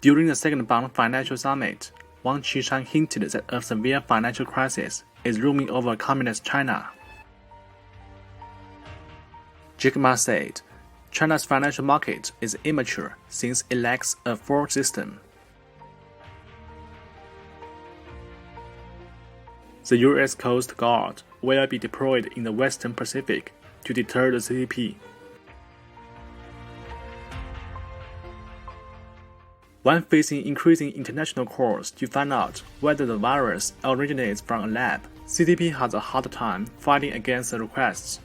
During the second Bond Financial Summit, Wang Qishan hinted that a severe financial crisis is looming over communist China. Jack Ma said, China's financial market is immature since it lacks a full system. The U.S. Coast Guard will be deployed in the Western Pacific to deter the CCP. When facing increasing international calls to find out whether the virus originates from a lab, CCP has a hard time fighting against the requests.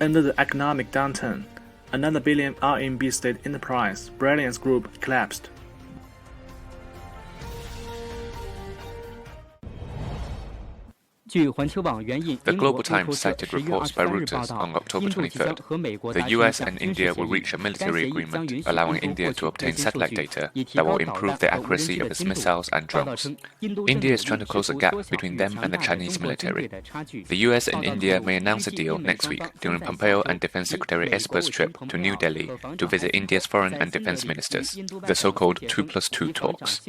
Under the economic downturn, another billion RMB state enterprise, Brilliance Group, collapsed. The Global Times cited reports by Reuters on October 23rd. The US and India will reach a military agreement allowing India to obtain satellite data that will improve the accuracy of its missiles and drones. India is trying to close a gap between them and the Chinese military. The US and India may announce a deal next week during Pompeo and Defense Secretary Esper's trip to New Delhi to visit India's foreign and defense ministers, the so-called 2+2 talks.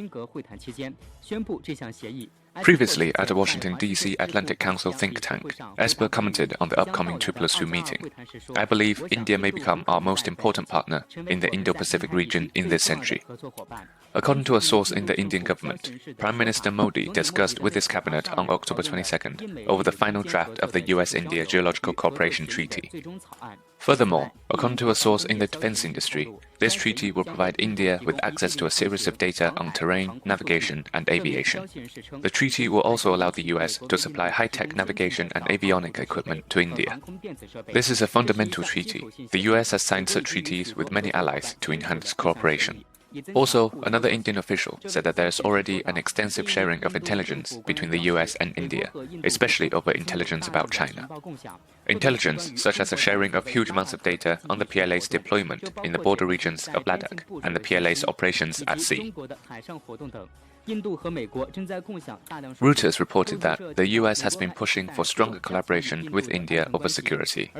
Previously, at a Washington, D.C. Atlantic Council think tank, Esper commented on the upcoming 2+2 meeting. I believe India may become our most important partner in the Indo-Pacific region in this century. According to a source in the Indian government, Prime Minister Modi discussed with his cabinet on October 22nd over the final draft of the US-India Geological Cooperation Treaty. Furthermore, according to a source in the defense industry, this treaty will provide India with access to a series of data on terrain, navigation, and aviation. The treaty will also allow the US to supply high-tech navigation and avionic equipment to India. This is a fundamental treaty. The US has signed such treaties with many allies to enhance cooperation. Also, another Indian official said that there is already an extensive sharing of intelligence between the US and India, especially over intelligence about China. Intelligence such as the sharing of huge amounts of data on the PLA's deployment in the border regions of Ladakh and the PLA's operations at sea. Reuters reported that the US has been pushing for stronger collaboration with India over security.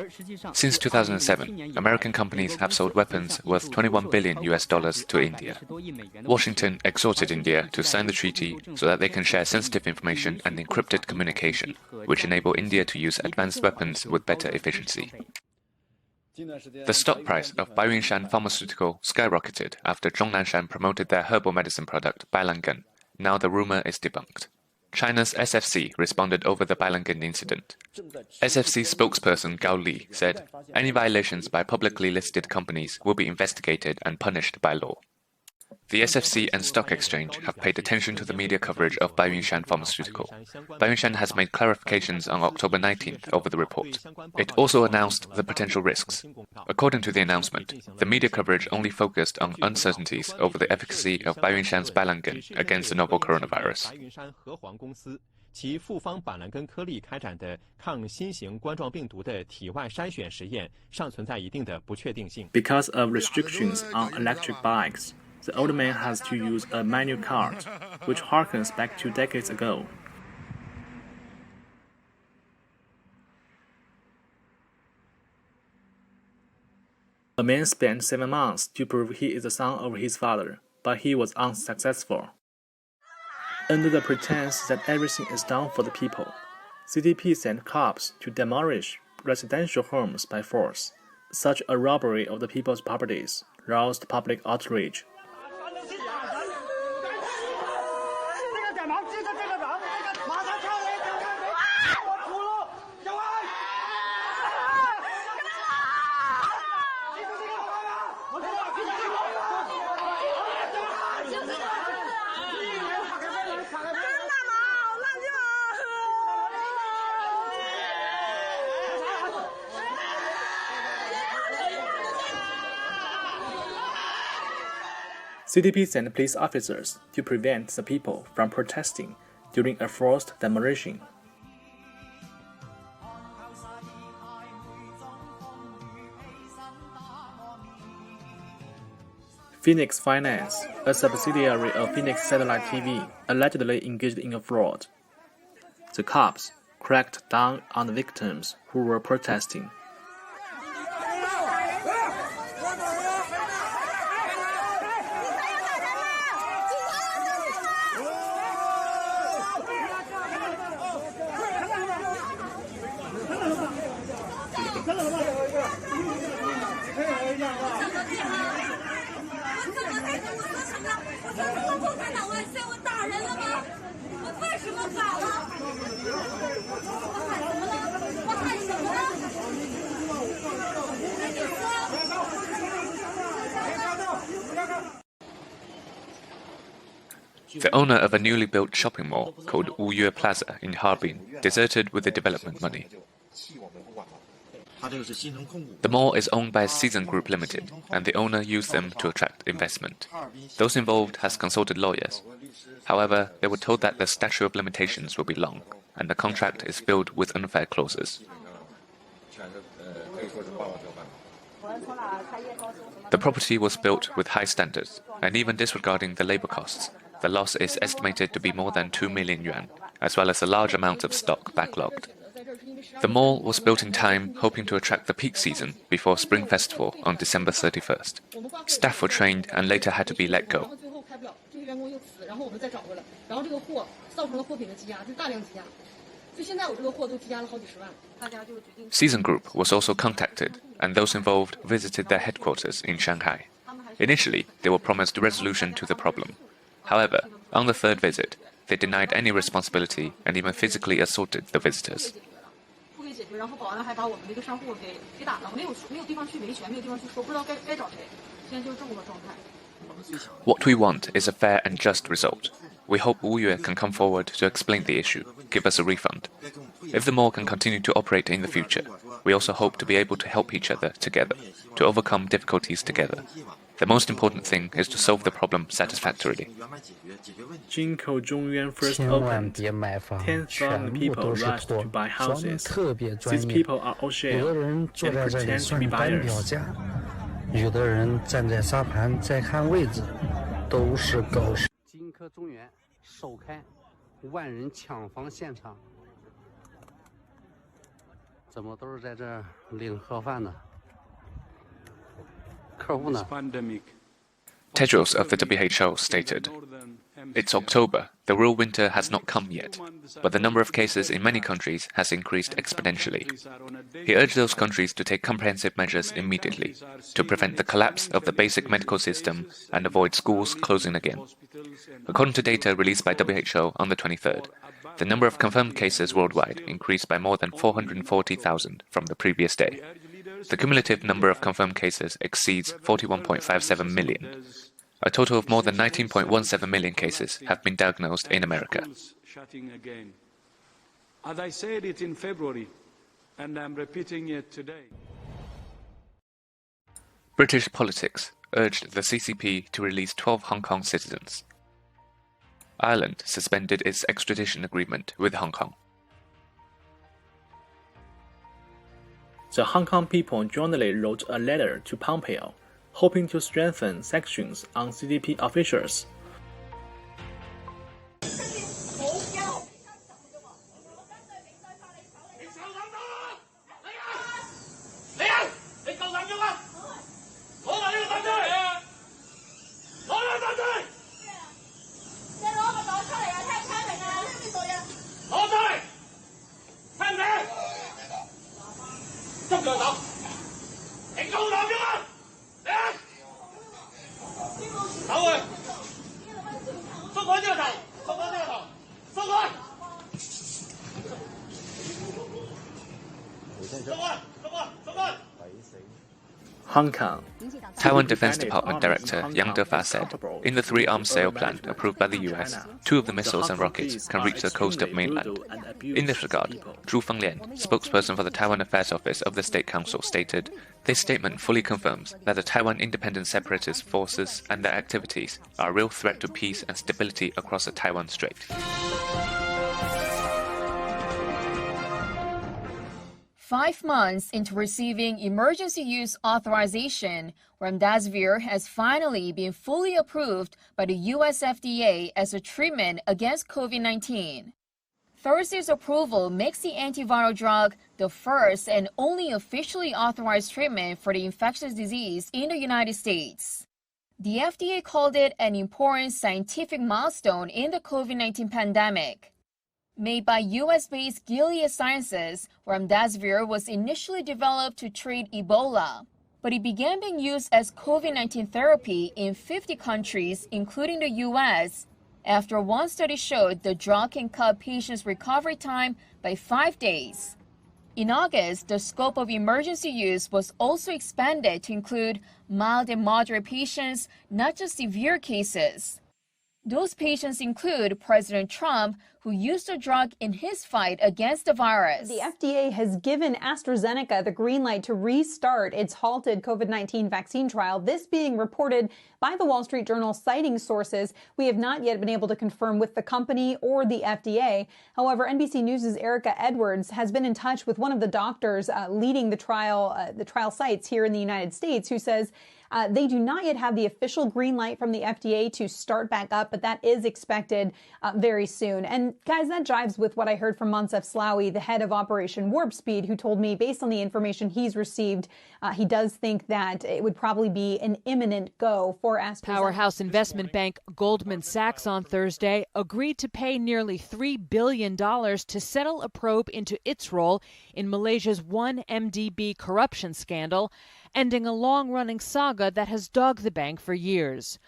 Since 2007, American companies have sold weapons worth $21 billion to India. Washington exhorted India to sign the treaty so that they can share sensitive information and encrypted communication, which enable India to use advanced weapons with better efficiency. The stock price of Baiyunshan Pharmaceutical skyrocketed after Zhongnanshan promoted their herbal medicine product Bailangen. Now the rumor is debunked. China's SFC responded over the Bailangen incident. SFC spokesperson Gao Li said, any violations by publicly listed companies will be investigated and punished by law. The SFC and Stock Exchange have paid attention to the media coverage of Baiyunshan Pharmaceutical. Baiyunshan has made clarifications on October 19th over the report. It also announced the potential risks. According to the announcement, the media coverage only focused on uncertainties over the efficacy of Baiyunshan's Bailangen against the novel coronavirus.其复方板蓝根颗粒开展的抗新型冠状病毒的体外筛选实验尚存在一定的不确定性。 Because of restrictions on electric bikes, the old man has to use a manual cart, which harkens back 2 decades ago. A man spent 7 months to prove he is the son of his father, but he was unsuccessful. Under the pretense that everything is done for the people, CCP sent cops to demolish residential homes by force. Such a robbery of the people's properties roused public outrage. CCP sent police officers to prevent the people from protesting during a forced demolition. Phoenix Finance, a subsidiary of Phoenix Satellite TV, allegedly engaged in a fraud. The cops cracked down on the victims who were protesting. The owner of a newly built shopping mall called Wuyue Plaza in Harbin deserted with the development money. The mall is owned by Season Group Limited, and the owner used them to attract investment. Those involved has consulted lawyers. However, they were told that the statute of limitations will be long, and the contract is filled with unfair clauses. The property was built with high standards, and even disregarding the labor costs, the loss is estimated to be more than 2 million yuan, as well as a large amount of stock backlogged. The mall was built in time, hoping to attract the peak season before Spring Festival on December 31st. Staff were trained and later had to be let go. Season Group was also contacted, and those involved visited their headquarters in Shanghai. Initially, they were promised a resolution to the problem. However, on the third visit, they denied any responsibility and even physically assaulted the visitors. What we want is a fair and just result. We hope Wuyue can come forward to explain the issue, give us a refund. If the mall can continue to operate in the future, we also hope to be able to help each other together, to overcome difficulties together. The most important thing is to solve the problem satisfactorily. Jinko Zhongyuan first opened, 10,000 people rushed to buy houses. These people are all shell and pretend to be buyers. 有的人站在沙盘在看位置，都是狗屎。金科中原首开万人抢房现场，怎么都是在这儿领盒饭呢？客户呢？ Tedros of the WHO stated, "It's October, the real winter has not come yet, but the number of cases in many countries has increased exponentially." He urged those countries to take comprehensive measures immediately to prevent the collapse of the basic medical system and avoid schools closing again. According to data released by WHO on the 23rd, the number of confirmed cases worldwide increased by more than 440,000 from the previous day. The cumulative number of confirmed cases exceeds 41.57 million. A total of more than 19.17 million cases have been diagnosed in America. As I said it in February, and I'm repeating it today. British politics urged the CCP to release 12 Hong Kong citizens. Ireland suspended its extradition agreement with Hong Kong. The Hong Kong people jointly wrote a letter to Pompeo, hoping to strengthen sanctions on CCP officials. Hong Kong. Taiwan Defense Department Director Yang Defa said, in the three-arms sale plan approved by the US, 2 of the missiles and rockets can reach the coast of mainland. In this regard, Zhu Fenglian, spokesperson for the Taiwan Affairs Office of the State Council, stated, "This statement fully confirms that the Taiwan independent separatist forces and their activities are a real threat to peace and stability across the Taiwan Strait." 5 months into receiving emergency use authorization, remdesivir has finally been fully approved by the US FDA as a treatment against COVID-19. Thursday's approval makes the antiviral drug the first and only officially authorized treatment for the infectious disease in the United States. The FDA called it an important scientific milestone in the COVID-19 pandemic. Made by US-based Gilead Sciences, remdesivir was initially developed to treat Ebola, but it began being used as COVID-19 therapy in 50 countries, including the US, after one study showed the drug can cut patients' recovery time by 5 days. In August, the scope of emergency use was also expanded to include mild and moderate patients, not just severe cases. Those patients include President Trump, who used the drug in his fight against the virus. The FDA has given AstraZeneca the green light to restart its halted COVID-19 vaccine trial, this being reported by the Wall Street Journal citing sources we have not yet been able to confirm with the company or the FDA. However, NBC News' Erica Edwards has been in touch with one of the doctors leading the trial sites here in the United States, who says they do not yet have the official green light from the FDA to start back up, but that is expected very soon. And guys, that jives with what I heard from Moncef Slaoui, the head of Operation Warp Speed, who told me, based on the information he's received, he does think that it would probably be an imminent go for AstraZeneca. Powerhouse investment bank Goldman Sachs on Thursday agreed to pay nearly $3 billion to settle a probe into its role in Malaysia's 1MDB corruption scandal, ending a long-running saga that has dogged the bank for years.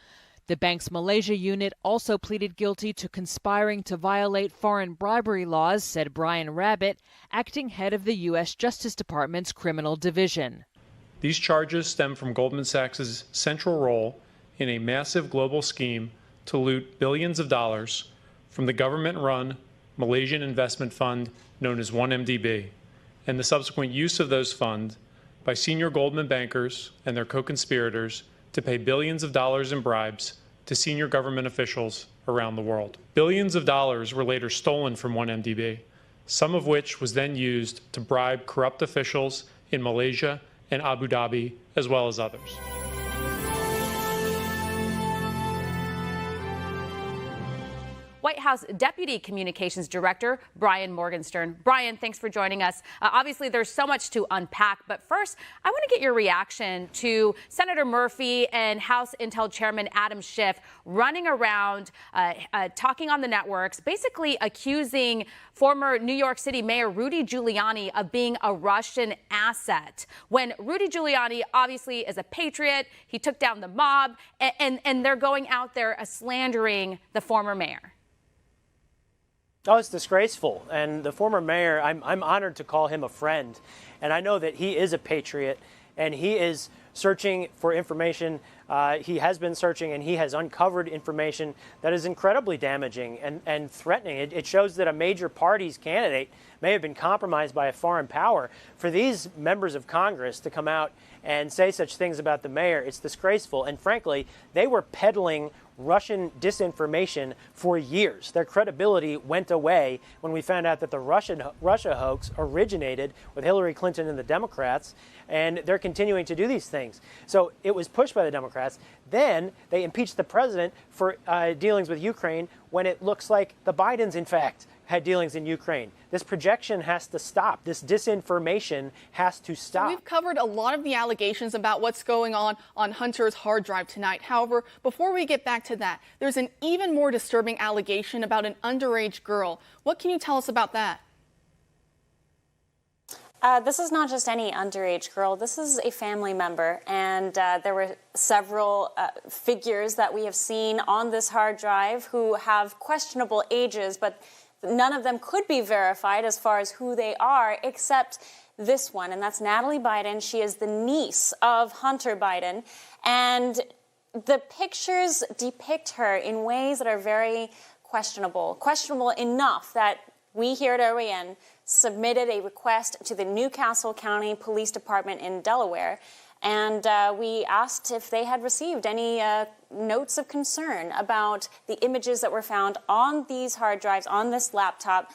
The bank's Malaysia unit also pleaded guilty to conspiring to violate foreign bribery laws, said Brian Rabbit, acting head of the U.S. Justice Department's criminal division. These charges stem from Goldman Sachs' central role in a massive global scheme to loot billions of dollars from the government-run Malaysian investment fund known as 1MDB, and the subsequent use of those funds by senior Goldman bankers and their co-conspirators to pay billions of dollars in bribes to senior government officials around the world. Billions of dollars were later stolen from 1MDB, some of which was then used to bribe corrupt officials in Malaysia and Abu Dhabi, as well as others. White House Deputy Communications Director Brian Morgenstern. Brian, thanks for joining us. Obviously, there's so much to unpack, but first, I want to get your reaction to Senator Murphy and House Intel Chairman Adam Schiff running around, talking on the networks, basically accusing former New York City Mayor Rudy Giuliani of being a Russian asset. When Rudy Giuliani obviously is a patriot, he took down the mob, and they're going out there slandering the former mayor. Oh, it's disgraceful. And the former mayor, I'm honored to call him a friend. And I know that he is a patriot, and he is searching for information. He has been searching, and he has uncovered information that is incredibly damaging and threatening. It shows that a major party's candidate may have been compromised by a foreign power. For these members of Congress to come out and say such things about the mayor, it's disgraceful. And frankly, they were peddling Russian disinformation for years. Their credibility went away when we found out that the Russia hoax originated with Hillary Clinton and the Democrats, and they're continuing to do these things. So it was pushed by the Democrats. Then they impeached the president for dealings with Ukraine when it looks like the Bidens, in fact, had dealings in Ukraine. This projection has to stop. This disinformation has to stop. We've covered a lot of the allegations about what's going on Hunter's hard drive tonight. However, before we get back to that, there's an even more disturbing allegation about an underage girl. What can you tell us about that? This is not just any underage girl. This is a family member, and there were several figures that we have seen on this hard drive who have questionable ages, but none of them could be verified as far as who they are, except this one, and that's Natalie Biden. She is the niece of Hunter Biden, and the pictures depict her in ways that are very questionable enough that we here at OAN submitted a request to the Newcastle County Police Department in Delaware, and we asked if they had received any notes of concern about the images that were found on these hard drives, on this laptop,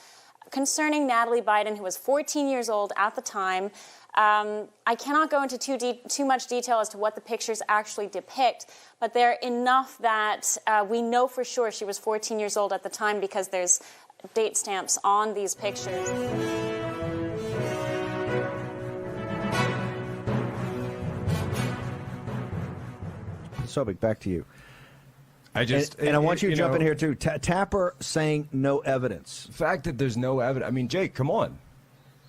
concerning Natalie Biden, who was 14 years old at the time. I cannot go into too much detail as to what the pictures actually depict, but they're enough that we know for sure she was 14 years old at the time because there's date stamps on these pictures. Sobek, back to you. I want you to jump in here too. Tapper saying no evidence. The fact that there's no evidence. I mean, Jake, come on.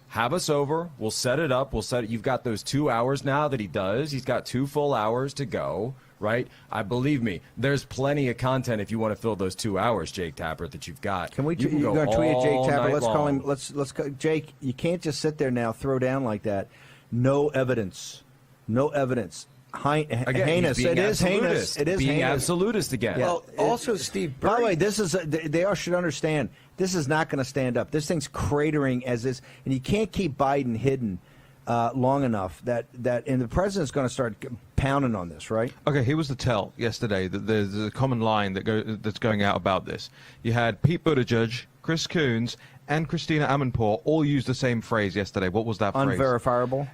Have us over. We'll set it up. You've got those 2 hours now that he does. He's got 2 full hours to go. right? Believe me, there's plenty of content if you want to fill those 2 hours, Jake Tapper, that you've got. Can we? You can You're go going to tweet at Jake all Tapper. night Let's call long. him. Let's go, Jake. You can't just sit there now, throw down like that. No evidence. No evidence. Heinous. He's being It is heinous. absolutist. It is being heinous. absolutist again. Yeah. Well, also, Steve, By the way, this is they all should understand this is not going to stand up. This thing's cratering as is, and you can't keep Biden hidden long enough that and the president's going to start pounding on this, right? Okay, here was the tell yesterday that there's a common line that's going out about this. You had Pete Buttigieg, Chris Coons, and Christina Amanpour all used the same phrase yesterday. What was that phrase? Unverifiable.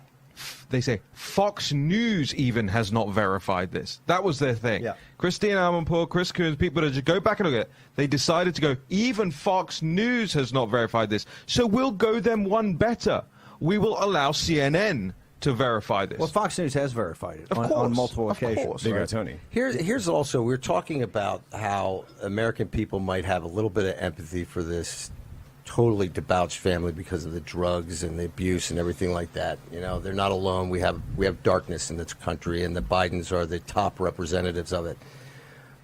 They say Fox News even has not verified this. That was their thing. Yeah. Christina Amanpour, Chris Coons, Pete Buttigieg, go back and look at it. They decided to go, even Fox News has not verified this. So we'll go them one better. We will allow CNN to verify this. Well, Fox News has verified it on multiple occasions. There you go, Tony. Here's also, we're talking about how American people might have a little bit of empathy for this totally debauched family because of the drugs and the abuse and everything like that. You know, they're not alone. We have darkness in this country, and the Bidens are the top representatives of it.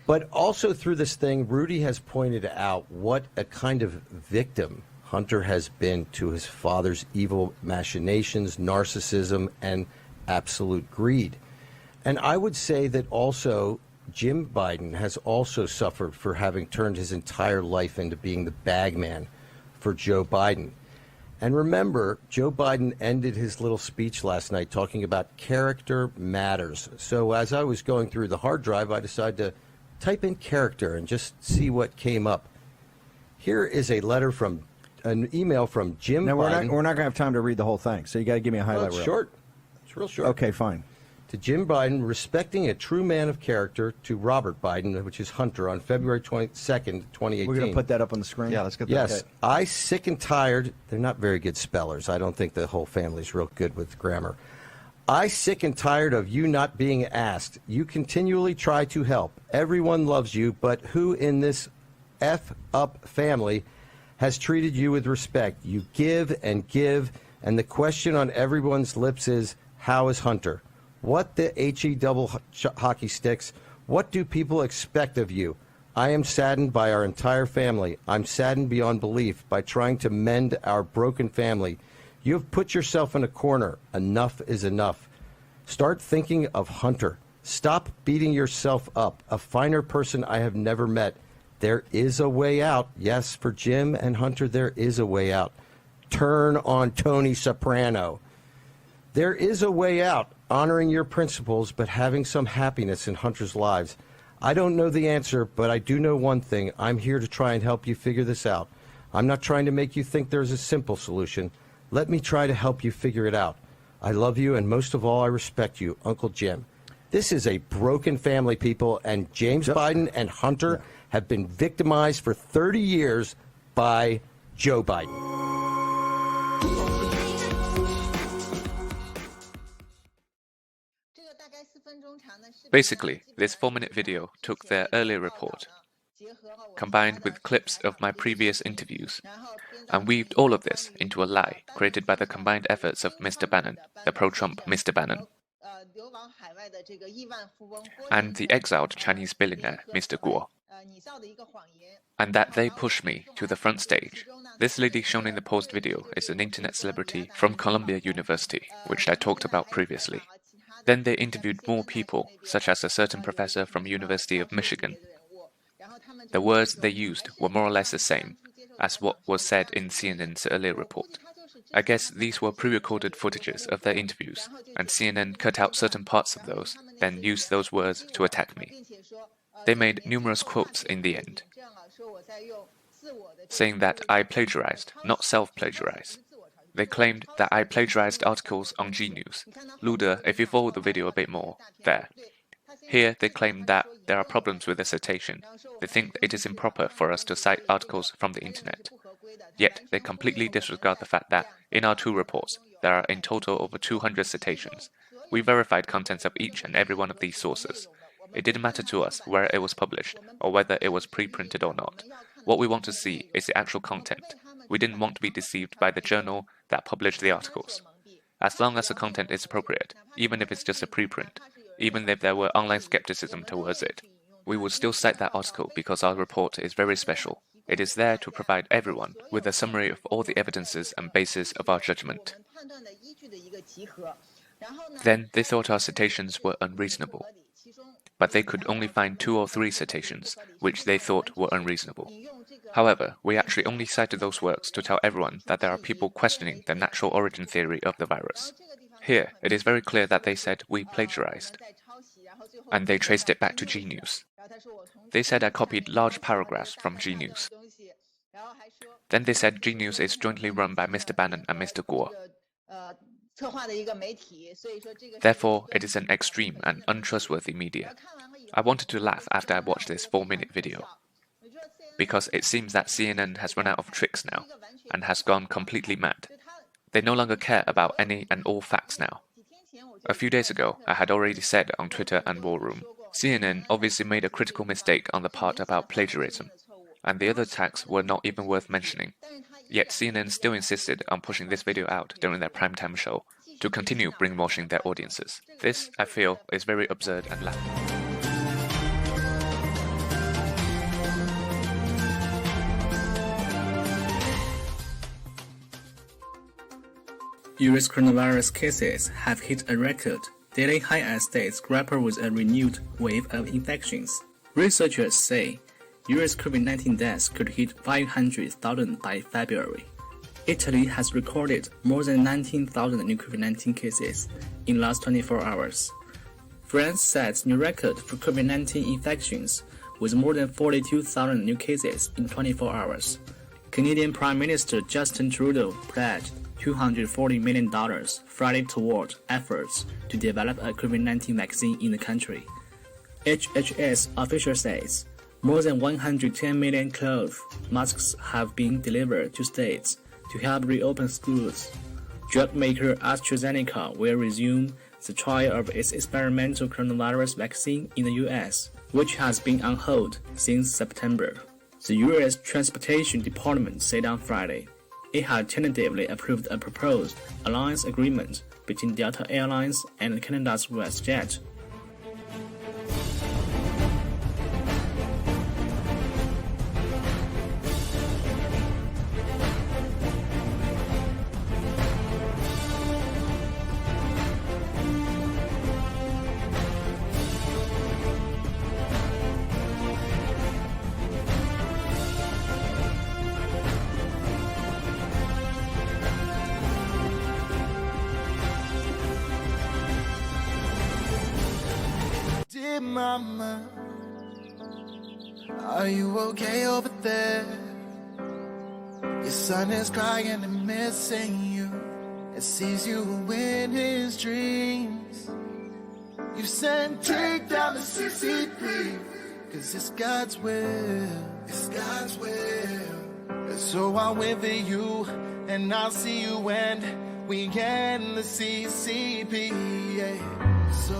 But also through this thing, Rudy has pointed out what a kind of victim Hunter has been to his father's evil machinations, narcissism, and absolute greed. And I would say that also Jim Biden has also suffered for having turned his entire life into being the bagman for Joe Biden. And remember, Joe Biden ended his little speech last night talking about character matters. So as I was going through the hard drive, I decided to type in character and just see what came up. Here is a letter from an email from Jim Biden. We're not going to have time to read the whole thing, so you got to give me a highlight reel. It's short. It's real short. Okay, fine. To Jim Biden, respecting a true man of character, to Robert Biden, which is Hunter, on February 22nd, 2018. We're going to put that up on the screen? Yeah, let's get that. Yes. I sick and tired. They're not very good spellers. I don't think the whole family's real good with grammar. I sick and tired of you not being asked. You continually try to help. Everyone loves you, but who in this F-up family has treated you with respect? You give, and the question on everyone's lips is, how is Hunter? What the H-E double hockey sticks? What do people expect of you? I am saddened by our entire family. I'm saddened beyond belief by trying to mend our broken family. You have put yourself in a corner. Enough is enough. Start thinking of Hunter. Stop beating yourself up. A finer person I have never met. There is a way out. Yes, for Jim and Hunter, there is a way out. Turn on Tony Soprano. There is a way out, honoring your principles, but having some happiness in Hunter's lives. I don't know the answer, but I do know one thing. I'm here to try and help you figure this out. I'm not trying to make you think there's a simple solution. Let me try to help you figure it out. I love you, and most of all, I respect you, Uncle Jim. This is a broken family, people, and James Biden and Hunter have been victimized for 30 years by Joe Biden. Basically, this 4-minute video took their earlier report, combined with clips of my previous interviews, and weaved all of this into a lie created by the combined efforts of Mr. Bannon, the pro-Trump Mr. Bannon, and the exiled Chinese billionaire Mr. Guo, and that they pushed me to the front stage. This lady shown in the post video is an internet celebrity from Columbia University, which I talked about previously. Then they interviewed more people, such as a certain professor from University of Michigan. The words they used were more or less the same as what was said in CNN's earlier report. I guess these were pre-recorded footages of their interviews, and CNN cut out certain parts of those, then used those words to attack me. They made numerous quotes in the end, saying that I plagiarized, not self-plagiarized. They claimed that I plagiarized articles on G News. Luda, if you follow the video a bit more, there. Here they claim that there are problems with the citation. They think it is improper for us to cite articles from the internet. Yet they completely disregard the fact that, in our 2 reports, there are in total over 200 citations. We verified contents of each and every one of these sources. It didn't matter to us where it was published, or whether it was pre-printed or not. What we want to see is the actual content. We didn't want to be deceived by the journal that published the articles. As long as the content is appropriate, even if it's just a preprint, even if there were online skepticism towards it. We would still cite that article because our report is very special. It is there to provide everyone with a summary of all the evidences and basis of our judgment. Then they thought our citations were unreasonable. But they could only find 2 or 3 citations, which they thought were unreasonable. However, we actually only cited those works to tell everyone that there are people questioning the natural origin theory of the virus. Here, it is very clear that they said we plagiarized. And they traced it back to G News. They said I copied large paragraphs from G News. Then they said G News is jointly run by Mr. Bannon and Mr. Guo. Therefore, it is an extreme and untrustworthy media. I wanted to laugh after I watched this 4-minute video. Because it seems that CNN has run out of tricks now, and has gone completely mad. They no longer care about any and all facts now. A few days ago, I had already said on Twitter and War Room, CNN obviously made a critical mistake on the part about plagiarism, and the other attacks were not even worth mentioning. Yet CNN still insisted on pushing this video out during their primetime show, to continue brainwashing their audiences. This, I feel, is very absurd and laughable. US coronavirus cases have hit a record. Daily high as states grapple with a renewed wave of infections. Researchers say US COVID-19 deaths could hit 500,000 by February. Italy has recorded more than 19,000 new COVID-19 cases in last 24 hours. France sets new record for COVID-19 infections with more than 42,000 new cases in 24 hours. Canadian Prime Minister Justin Trudeau pledged $240 million Friday toward efforts to develop a COVID-19 vaccine in the country. HHS official says more than 110 million cloth masks have been delivered to states to help reopen schools. Drug maker AstraZeneca will resume the trial of its experimental coronavirus vaccine in the US, which has been on hold since September. The US Transportation Department said on Friday it had tentatively approved a proposed alliance agreement between Delta Airlines and Canada's WestJet. Dear mama, are you okay over there? Your son is crying and missing you, and sees you in his dreams. You sent Jake down to CCP, cause it's God's will, it's God's will. So I'll wait for you, and I'll see you when we end the CCP, yeah. So